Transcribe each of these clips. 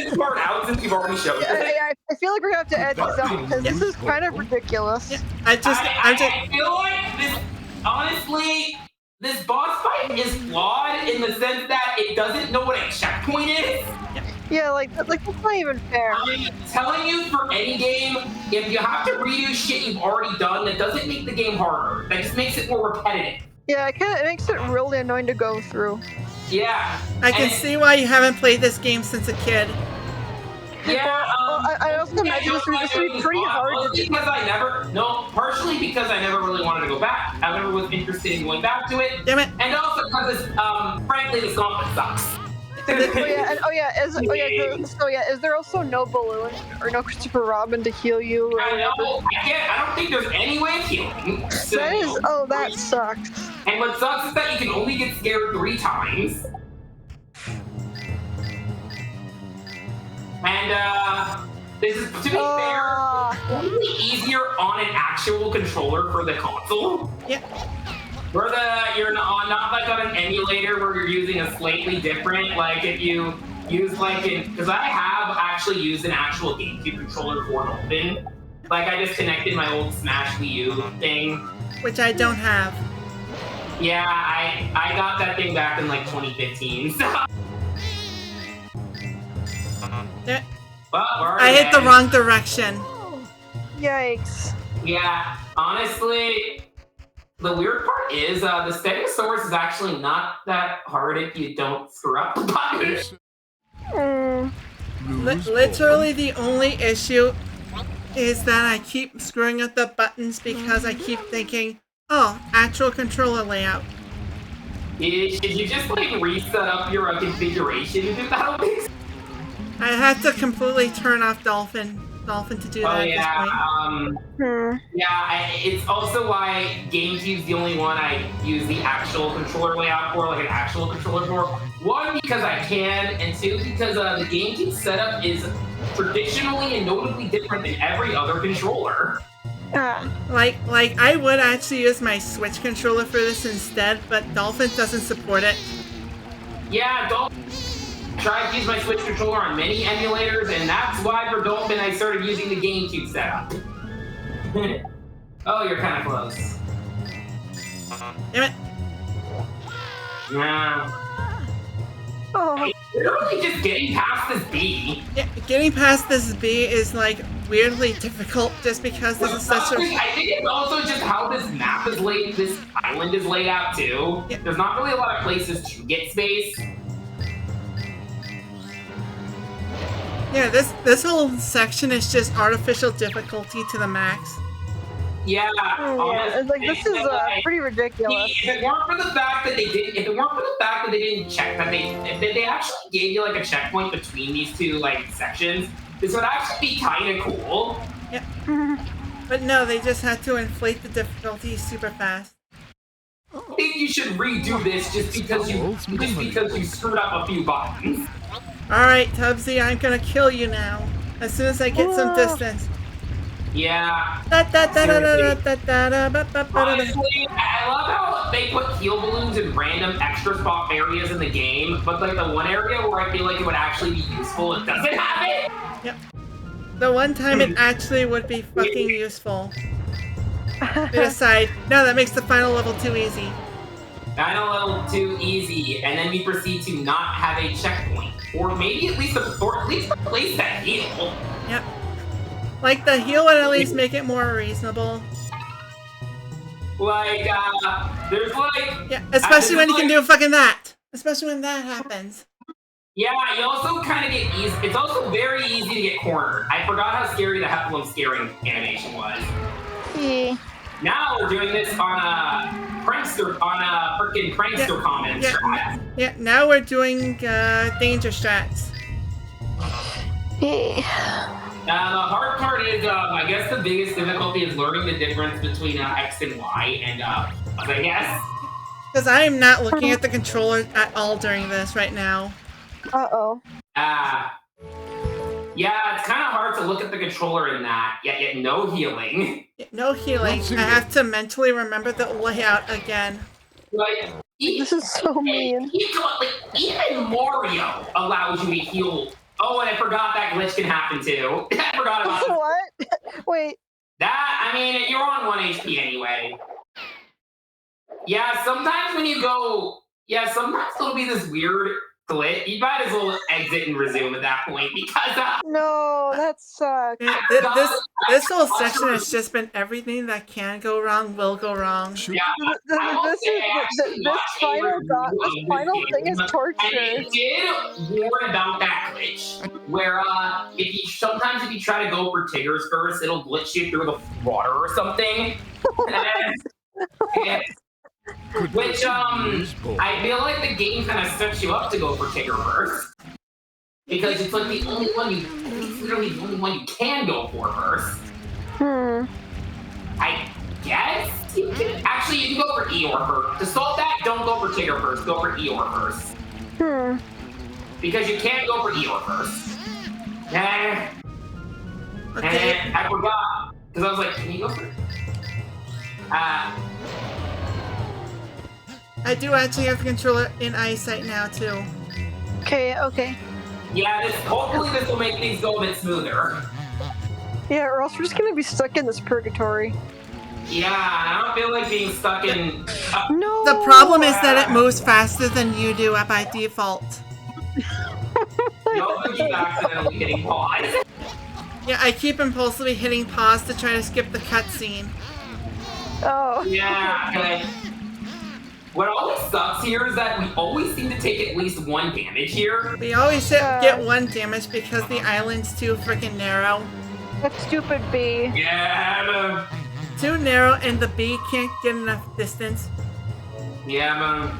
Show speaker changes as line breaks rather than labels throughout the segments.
this part out since you've already showed it?
I feel like we're gonna have to edit this out because this is kind of ridiculous.
Yeah,
I feel like this, honestly, this boss fight is flawed in the sense that it doesn't know what a checkpoint is.
Yeah, like that's not even fair.
I'm telling you, for any game, if you have to redo shit you've already done, that doesn't make the game harder. That just makes it more repetitive.
Yeah, it makes it really annoying to go through.
Yeah.
I can see why you haven't played this game since a kid.
Yeah,
I also imagine this would be pretty hard to do.
Partially because I never really wanted to go back. I never was interested in going back to it.
Damn it.
And also because, frankly, this gauntlet sucks.
Is there also no balloon or no Christopher Robin to heal you? Or
I know. I don't think there's any way of healing. So,
that sucks.
And what sucks is that you can only get scared 3 times. And, this is, to be fair, only easier on an actual controller for the console.
Yeah.
Where you're not like on an emulator where you're using a slightly different, like if you use because I have actually used an actual GameCube controller for Dolphin. Like I just connected my old Smash Wii U thing.
Which I don't have.
Yeah, I got that thing back in like 2015, so. Well,
I hit the wrong direction.
Yikes.
Yeah, honestly, the weird part is the Stegosaurus is actually not that hard if you don't screw up the buttons.
Literally the only issue is that I keep screwing up the buttons because I keep thinking, oh, actual controller layout.
Should you just like reset up your configuration to do that?
I have to completely turn off Dolphin to do that at this point.
It's also why GameCube's the only one I use the actual controller layout for, like an actual controller for. 1, because I can, and 2, because the GameCube setup is traditionally and notably different than every other controller.
Like I would actually use my Switch controller for this instead, but Dolphin doesn't support it.
Yeah, Dolphin. I tried to use my Switch controller on many emulators, and that's why for Dolphin I started using the GameCube setup. Oh, you're kind of close.
Damn it.
Yeah.
Oh.
Literally just getting past this B.
Yeah, getting past this B is like weirdly difficult just because this is such a...
I think it's also just how this map is laid, this island is laid out too. Yeah. There's not really a lot of places to get space.
Yeah, this whole section is just artificial difficulty to the max.
Yeah,
it's like this is pretty ridiculous.
If it weren't for the fact that they didn't check that if they actually gave you like a checkpoint between these two like sections, this would actually be kind of cool.
Yeah. But no, they just had to inflate the difficulty super fast.
I think you should redo this just because you screwed up a few buttons.
Alright, Tubbsy, I'm gonna kill you now. As soon as I get some distance.
Yeah. Honestly, I love how they put heal balloons in random extra spot areas in the game, but like the one area where I feel like it would actually be useful, it doesn't have it.
Yep. The one time it actually would be fucking useful. Aside, no, that makes the final level too easy.
Final level too easy, and then we proceed to not have a checkpoint, or maybe at least replace that heal.
Yep. Like the heal would at least make it more reasonable.
Like, there's like...
Yeah, especially when you can do fucking that. Especially when that happens.
Yeah, you also kind of get easy. It's also very easy to get cornered. I forgot how scary the Heffalump scaring animation was.
Yeah.
Now we're doing this on a frickin' prankster comment strat.
Yeah, now we're doing danger strats.
Yeah.
The hard part is, I guess the biggest difficulty is learning the difference between X and Y, and I guess.
Because I am not looking at the controller at all during this right now.
Uh-oh.
Yeah, it's kind of hard to look at the controller in that, yet no healing.
No healing. I have to mentally remember the layout again.
Like,
this is so mean.
Even Mario allows you to heal Oh, and I forgot that glitch can happen too. I forgot about it.
What? Wait.
That, I mean, you're on 1 HP anyway. Yeah, sometimes when you go... Yeah, sometimes it'll be this weird glitch. You might as well exit and resume at that point because...
No, that sucks.
Yeah, this whole section has just been everything that can go wrong will go wrong.
Yeah,
This final thing is torture.
And it did warn about that glitch, where sometimes if you try to go for Tiggers first, it'll glitch you through the water or something. Which I feel like the game kind of sets you up to go for Tigger first, because it's like the only one it's literally the only one you can go for first. I guess you can go for Eeyore first. To solve that, don't go for Tigger first. Go for Eeyore first. Because you can't go for Eeyore first.
Okay.
And I forgot because I was like, can you go for?
I do actually have the controller in eyesight now too.
Okay.
Yeah, hopefully this will make things go a bit smoother.
Yeah, or else we're just gonna be stuck in this purgatory.
Yeah, I don't feel like being stuck in...
No!
The problem is that it moves faster than you do by default.
You also keep accidentally hitting pause.
Yeah, I keep impulsively hitting pause to try to skip the cutscene.
Oh.
Yeah, okay. What always sucks here is that we always seem to take at least 1 damage here.
We always get 1 damage because the island's too freaking narrow.
That stupid bee.
Yeah,
Too narrow and the bee can't get enough distance.
Yeah, man.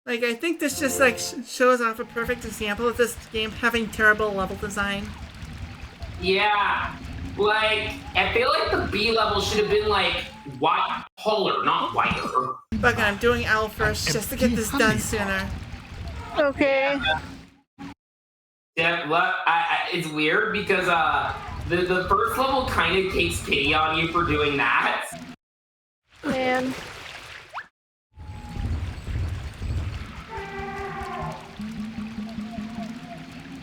Like, I think this just like shows off a perfect example of this game having terrible level design.
Yeah. Like, I feel like the B level should have been like taller, not wider.
Fuck it, I'm doing L first just to get this done sooner.
Okay.
Yeah, it's weird because the first level kind of takes pity on you for doing that.
Man.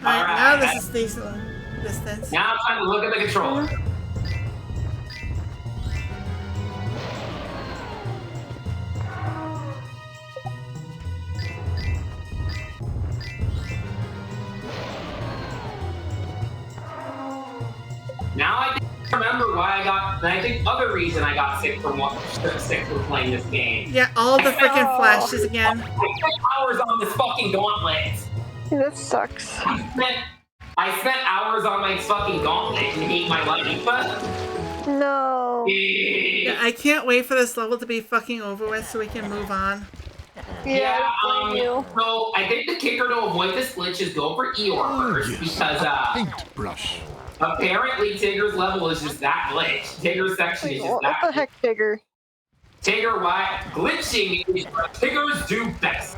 Alright, now this is decent distance.
Now it's time to look at the controller. Now I remember why I think other reason I got sick from playing this game.
Yeah, all the freaking flashes again.
I spent hours on this fucking gauntlet.
That sucks.
I spent hours on my fucking gauntlet and hate my life.
No.
Yeah, I can't wait for this level to be fucking over with so we can move on.
Yeah,
so I think the kicker to avoid this glitch is go for Eeyore first, because
paintbrush.
Apparently Tigger's level is just that glitch. Tigger's section is just that.
What the heck, Tigger?
Tigger, why? Glitching is what Tiggers do best.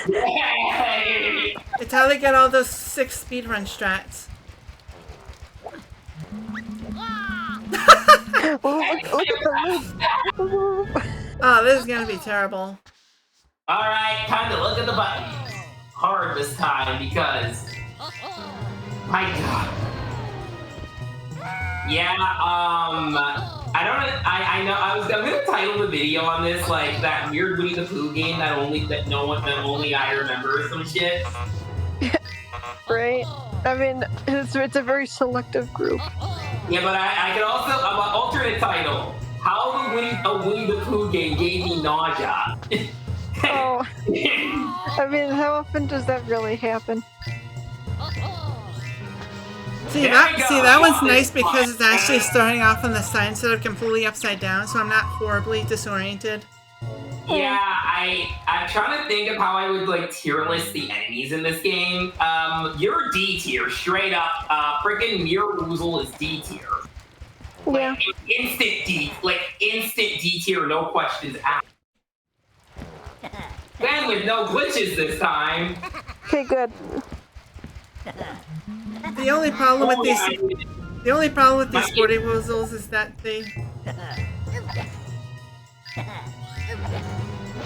Yay!
It's how they get all those 6 speedrun strats.
Look at the loop.
Oh, this is gonna be terrible.
Alright, time to look at the buttons. Hard this time because... My god. Yeah, I'm gonna title the video on this like that weird Winnie the Pooh game that only I remember or some shit.
Right? I mean, it's a very selective group.
Yeah, but I could also an alternate title. How a Winnie the Pooh game gave me nausea.
Oh. I mean, how often does that really happen?
See, that one's nice because it's actually starting off on the side instead of completely upside down, so I'm not horribly disoriented.
Yeah, I'm trying to think of how I would like tier list the enemies in this game. You're D tier, straight up. Freaking Mirror Woozle is D tier.
Yeah.
Instant D tier, no questions asked. Then with no glitches this time.
Okay, good.
The only problem with these sporty woozles is that they.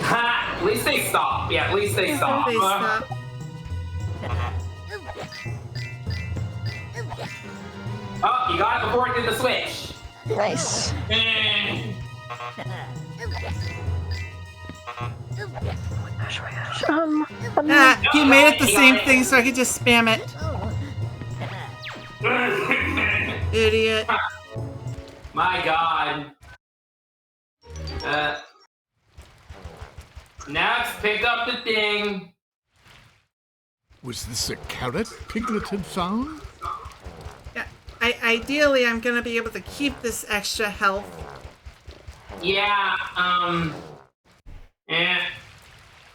At least they stop. Yeah, at least they stop.
They stop.
Oh, you got it before it did the switch.
Nice.
He made it the same thing so I could just spam it. Idiot.
My God. Next, pick up the thing.
Was this a carrot Piglet had found?
Yeah. Ideally, I'm gonna be able to keep this extra health.
Yeah,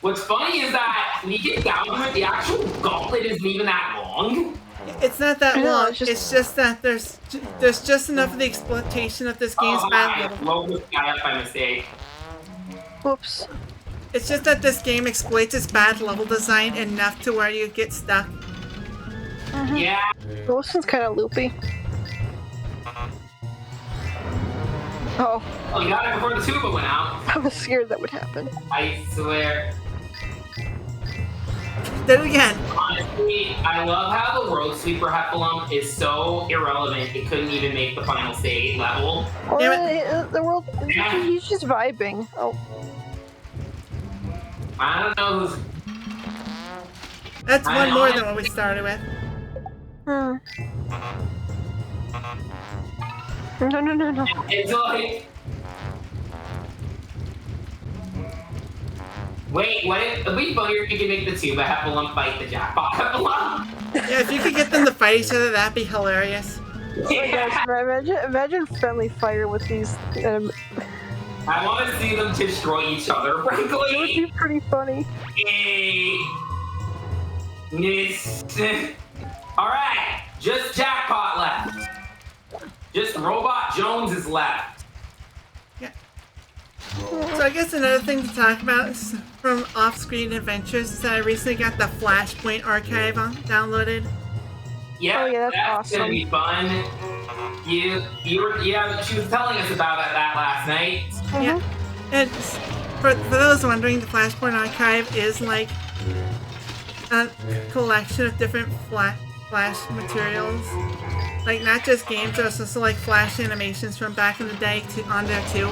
What's funny is that when you get down to it, the actual gauntlet isn't even that long.
It's not that
know,
long.
it's just-
It's just that there's just enough of the exploitation of this game's bad level.
Blow this guy up by mistake.
Whoops.
It's just that this game exploits its bad level design enough to where you get stuck.
Yeah.
This one's kind of loopy. Oh,
Oh, you got it before the tuba went out.
I was scared that would happen.
I swear.
Did it again.
Honestly, I love how the World Sweeper Heffalump is so irrelevant it couldn't even make the final stage level.
Oh,
Damn
the world, he's just vibing. Oh,
I don't know who's...
That's
I
one
know.
more than what we started with.
no.
It's like... Wait, what if... It'd be funnier if you could make the tuba Heffalump fight the jackpot Heffalump.
Yeah, if you could get them to fight each other, that'd be hilarious.
Oh my gosh, imagine friendly fire with these.
I want to see them destroy each other,
It would
frankly.
be pretty funny.
Alright, just Jackpot left. Just Robot Jones is left.
Yeah. So I guess another thing to talk about is from off-screen adventures is that I recently got the Flashpoint archive downloaded.
Yeah,
Oh, yeah, that's
gonna
awesome.
be fun. You were, yeah, she was telling us about that last night.
Yeah. And for those wondering, the Flashpoint archive is like a collection of different Flash materials. Like not just games, but also like Flash animations from back in the day on there too.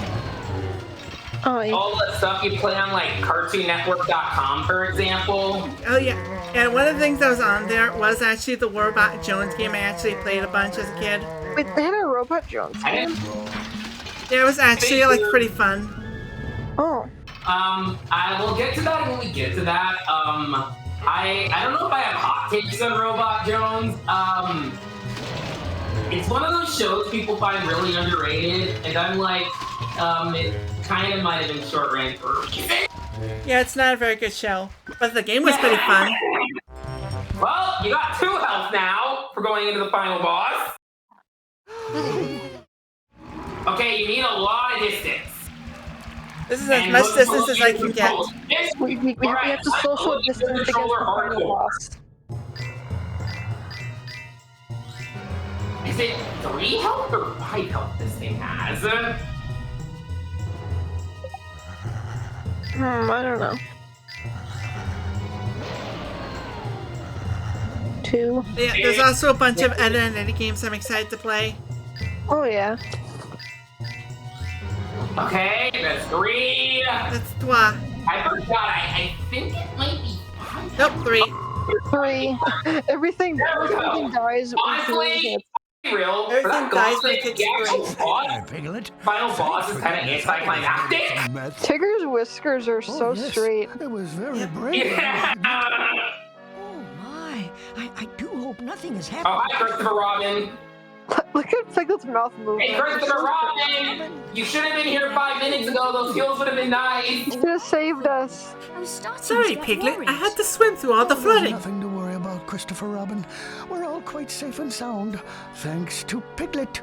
Oh, yeah.
All the stuff you play on like CartoonNetwork.com, for example.
Oh yeah. And one of the things that was on there was actually the Robot Jones game I actually played a bunch as a kid.
Wait, they had a Robot Jones
I
game?
didn't.
Yeah, it was actually like pretty fun.
Oh.
I will get to that when we get to that. I don't know if I have hot takes on Robot Jones. It's one of those shows people find really underrated, and I'm like, it kind of might have been short ran for a reason.
Yeah, it's not a very good show, but the game was pretty fun.
Well, you got 2 health now for going into the final boss. Okay, you need a lot of distance.
This is as much distance as I can get.
We have to social distance against the final boss.
Is it 3 health or 5 health this thing has?
I don't know. 2.
Yeah, there's also a bunch of edit and edit games I'm excited to play.
Oh yeah.
Okay, that's 3.
That's 3.
I forgot. I think it might be 5.
Nope, 3.
3. Everything dies.
Honestly, real. For
Everything
that
dies when
gauntlet,
it
the
gets
actual
sprayed.
boss,
Piglet.
final boss is kind of anticlimactic.
Tigger's whiskers are so straight.
It was very brave.
Yeah.
Oh my! I do hope nothing has happened.
Oh, hi, Christopher Robin.
Look at Piglet's mouth moving.
Hey, Christopher Robin! You should have been here 5 minutes ago. Those heels would have been nice.
He could have saved us.
I was starting
Sorry,
to get
Piglet.
worried.
I had to swim through all the flooding.
Nothing to worry about, Christopher Robin. We're all quite safe and sound, thanks to Piglet.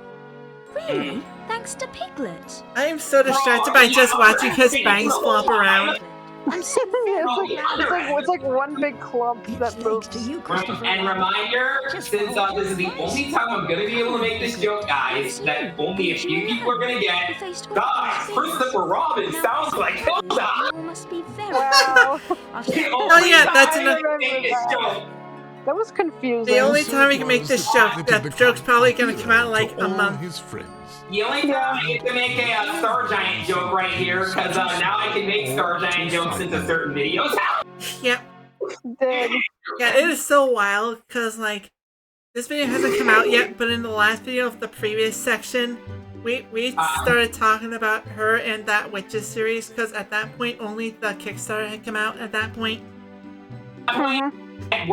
Really? Thanks to Piglet.
I am so distracted by just watching his bangs flop around.
I'm so
It's like one big clump
It's
that
thanks
moves.
to you, Christopher.
And reminder, since this is the only time I'm going to be able to make this joke, guys, that only a few people are going to get. Guys, Christopher Robin sounds like Hilda!
You must be very
Wow.
After
Oh, yeah, that's
enough.
enough.
Make this joke.
That was confusing.
The only time we can make this joke, that joke's probably gonna come out in like a month.
His friends.
The only time I get to make a Star Giant joke right here, because now I can make Star Giant jokes into certain videos.
Yep.
Dead.
Yeah, it is so wild, because, like, this video hasn't come out yet, but in the last video of the previous section, we started talking about her and that Witches series, because at that point, only the Kickstarter had come out at that point.
I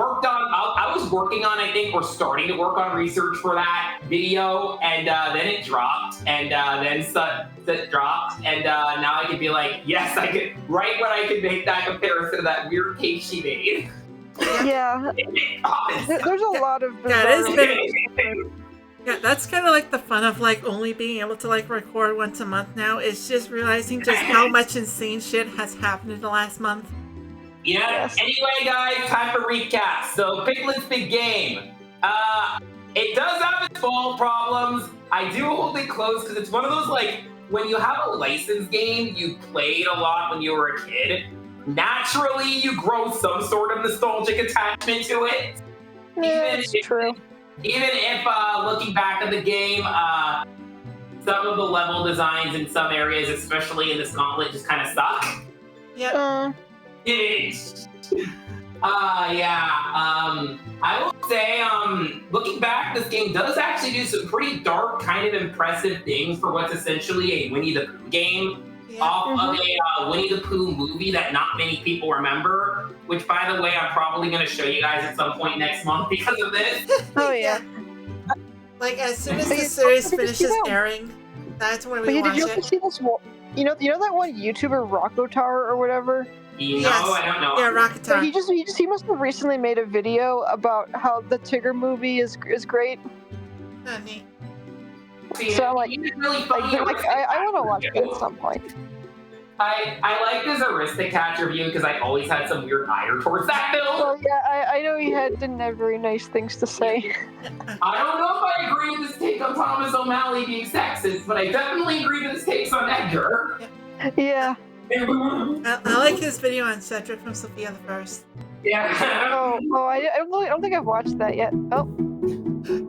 was working on, I think, we're starting to work on research for that video, and then it dropped, and then it dropped, and now I could be like, yes, I could, right when I could make that comparison to that weird cake she made.
Yeah. There's a lot of
Yeah, that's kind of like the fun of like only being able to like record once a month now. It's just realizing just how much insane shit has happened in the last month.
Yeah.
Yes.
Anyway, guys, time for recap. So, Piglet's big game. It does have its small problems. I do hold it close because it's one of those like when you have a licensed game you played a lot when you were a kid. Naturally, you grow some sort of nostalgic attachment to it.
Yeah, it's true.
Even if looking back at the game, some of the level designs in some areas, especially in this gauntlet, just kind of suck.
Yeah.
I will say, looking back, this game does actually do some pretty dark, kind of impressive things for what's essentially a Winnie the Pooh game. Off of a Winnie the Pooh movie that not many people remember, which, by the way, I'm probably going to show you guys at some point next month because of this.
Oh, yeah.
Like, as soon as the series finishes airing, that's when we watch
did you ever see this one? You know that one YouTuber, Rocco Tower or whatever?
No, I don't know.
Yeah, Rocket Tower.
He must have recently made a video about how the Tigger movie is great.
Oh, neat.
So I'm like, I want to watch it at some point.
I like his Aristocatcher view because I always had some weird ire towards that film.
Oh yeah, I know he didn't have very nice things to say.
I don't know if I agree with his take on Thomas O'Malley being sexist, but I definitely agree with his takes on Edgar.
Yeah.
I like his video on Cedric from Sophia the First.
Yeah.
I don't think I've watched that yet. Oh.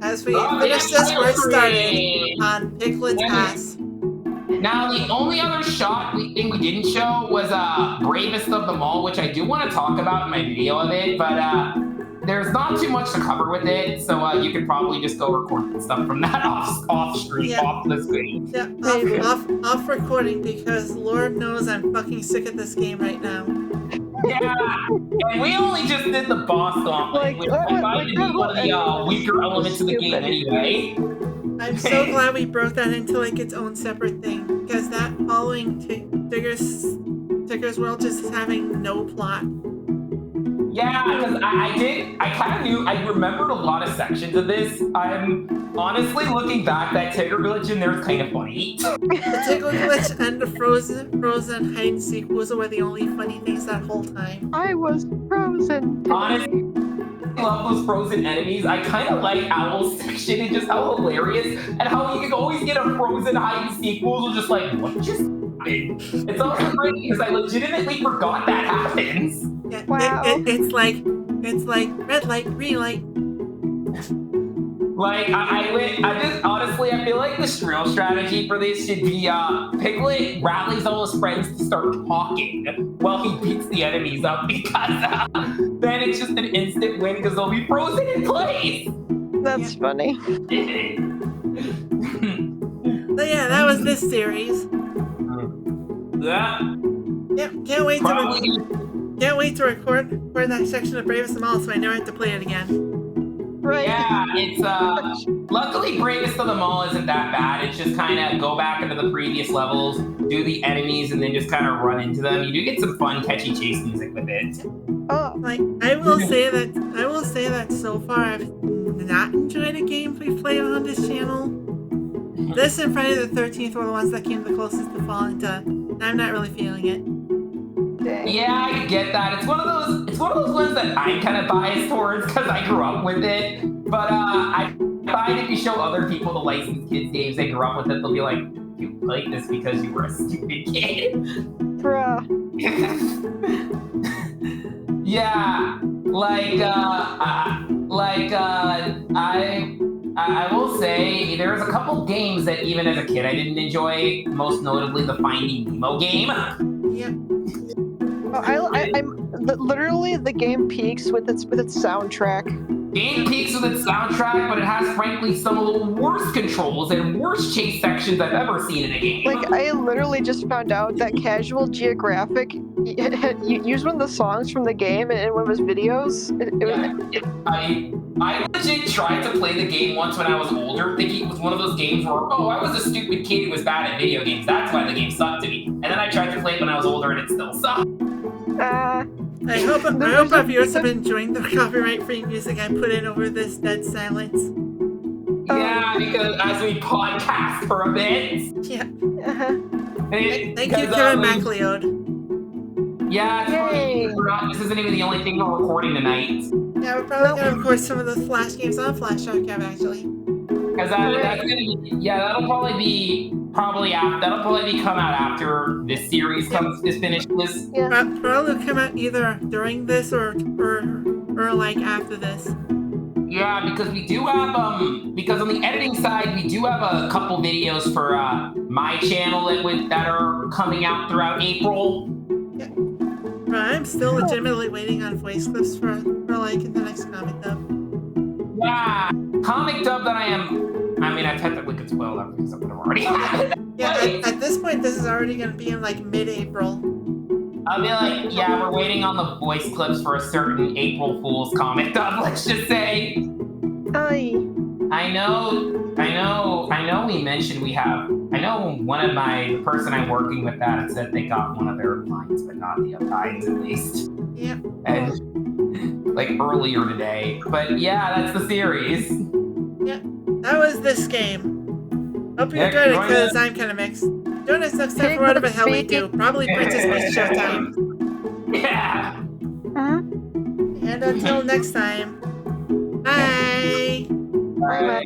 As we finish this, we're starting on Piglet's ass.
Now, the only other thing we didn't show was Bravest of them all, which I do want to talk about in my video of it, but there's not too much to cover with it, so you could probably just go record stuff from that off screen, off the screen.
Yeah, off recording, because Lord knows I'm fucking sick of this game right now.
Yeah, and we only just did the boss gauntlet, which might be one of the weaker elements of the game anyway.
I'm so glad we broke that into like its own separate thing, because that following Tigger's World just is having no plot.
Yeah, because I kind of knew, I remembered a lot of sections of this. I'm honestly looking back, that Tigger glitch in there is kind of funny.
The Tigger glitch and the frozen hide and seek were the only funny things that whole time.
I was frozen.
Honestly, I love those frozen enemies. I kind of like Owl's section and just how hilarious and how you can always get a frozen hide and seek. Fools are just like, what just happened? It's also great because I legitimately forgot that happens.
Yeah,
wow.
It's like red light, green light.
Like I just honestly I feel like the real strategy for this should be Piglet rallies all his friends to start talking while he beats the enemies up, because then it's just an instant win because they'll be frozen in place.
That's funny.
So yeah, that was this series.
Yeah.
Yeah, can't wait to record that section of Bravest of them all, so I never have to play it again.
Right.
Yeah, it's luckily Bravest of them all isn't that bad. It's just kind of go back into the previous levels, do the enemies, and then just kind of run into them. You do get some fun, catchy chase music with it.
Oh, like I will say that so far I've not enjoyed a game we've played on this channel. This and Friday the 13th were the ones that came the closest to falling to. I'm not really feeling it.
Dang.
Yeah, I get that. It's one of those ones that I'm kind of biased towards because I grew up with it. But I find if you show other people the licensed kids games they grew up with it, they'll be like, you played this because you were a stupid kid.
Bruh.
Yeah, like like I will say there's a couple games that even as a kid I didn't enjoy. Most notably, the Finding Nemo game.
Yep.
I'm literally the game peaks with its soundtrack.
Game peaks with its soundtrack, but it has frankly some of the worst controls and worst chase sections I've ever seen in a game.
Like, I literally just found out that Casual Geographic used one of the songs from the game in one of his videos.
I legit tried to play the game once when I was older, thinking it was one of those games where, oh, I was a stupid kid who was bad at video games. That's why the game sucked to me. And then I tried to play it when I was older, and it still sucked.
I hope our viewers have been enjoying the copyright-free music I put in over this dead silence.
Yeah, because as we podcast for a bit.
Yeah.
Thank
you, Kevin MacLeod.
Yeah, it's funny. This isn't even the only thing we're recording tonight.
Yeah, we're probably gonna record some of those Flash games on Flash Archive, actually.
Because that'll probably be come out after this series is finished.
Yeah. Probably come out either during this or like after this.
Yeah, because we do have because on the editing side we do have a couple videos for my channel that are coming out throughout April.
Yeah. But I'm still legitimately waiting on voice clips for like the next comic dub.
Yeah, comic dub that I technically could spoil that because I would have already had it.
Yeah, at this point, this is already going to be in like mid-April.
I'll be like, yeah, we're waiting on the voice clips for a certain April Fool's comic dub, let's just say.
Aye.
I know we mentioned the person I'm working with that said they got one of their lines, but not the other lines at least.
Yep.
And like earlier today. But yeah, that's the series.
Yeah, that was this game. Hope you enjoyed it, because I'm kind of mixed. Join us next time for whatever the hell we do. Probably Princess Peach Showtime.
Yeah.
And until next time, bye.
Bye.